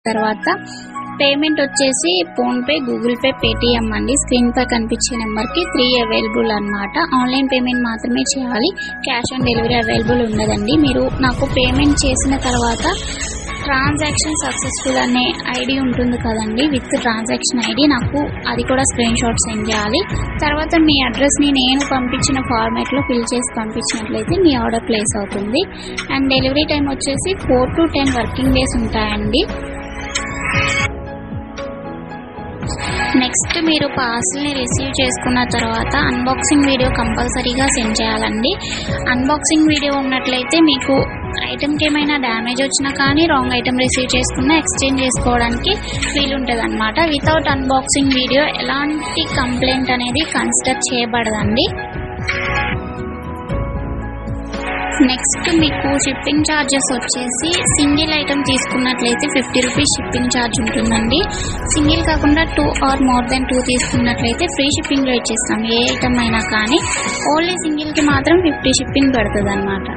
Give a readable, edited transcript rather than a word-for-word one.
తర్వాత పేమెంట్ వచ్చేసి PhonePe, Google pay, Paytm అండి. స్క్రీన్ పై కనిపించే నెంబర్కి 3 అవైలబుల్ అనమాట. ఆన్లైన్ పేమెంట్ మాత్రమే చేయాలి, క్యాష్ ఆన్ డెలివరీ అవైలబుల్ ఉండదండి. మీరు నాకు పేమెంట్ చేసిన తర్వాత ట్రాన్సాక్షన్ సక్సెస్ఫుల్ అనే ఐడి ఉంటుంది కదండి, విత్ ట్రాన్సాక్షన్ ఐడి, నాకు అది కూడా స్క్రీన్ షాట్ సెండ్ చేయాలి. తర్వాత మీ అడ్రస్ని నేను పంపించిన ఫార్మాట్లో ఫిల్ చేసి పంపించినట్లయితే మీ ఆర్డర్ ప్లేస్ అవుతుంది. అండ్ డెలివరీ టైం వచ్చేసి 4 to 10 వర్కింగ్ డేస్ ఉంటాయండి. నెక్స్ట్ మీరు పార్సల్ని రిసీవ్ చేసుకున్న తర్వాత అన్బాక్సింగ్ వీడియో కంపల్సరీగా సెండ్ చేయాలండి. అన్బాక్సింగ్ వీడియో ఉన్నట్లయితే మీకు ఐటెంకి ఏమైనా డ్యామేజ్ వచ్చినా కానీ, రాంగ్ ఐటెం రిసీవ్ చేసుకున్నా ఎక్స్చేంజ్ చేసుకోవడానికి వీలుంటుంది అనమాట. వితౌట్ అన్బాక్సింగ్ వీడియో ఎలాంటి కంప్లైంట్ అనేది కన్సిడర్ చేయబడదండి. నెక్స్ట్ మీకు షిప్పింగ్ ఛార్జెస్ వచ్చేసి సింగిల్ ఐటెం తీసుకున్నట్లయితే 50 రూపీస్ షిప్పింగ్ ఛార్జ్ ఉంటుందండి. సింగిల్ కాకుండా 2 or more than 2 తీసుకున్నట్లయితే ఫ్రీ షిప్పింగ్లో ఇచ్చేస్తాం. ఏ ఐటమ్ అయినా కానీ ఓన్లీ సింగిల్కి మాత్రం 50 షిప్పింగ్ పడుతుంది అన్నమాట.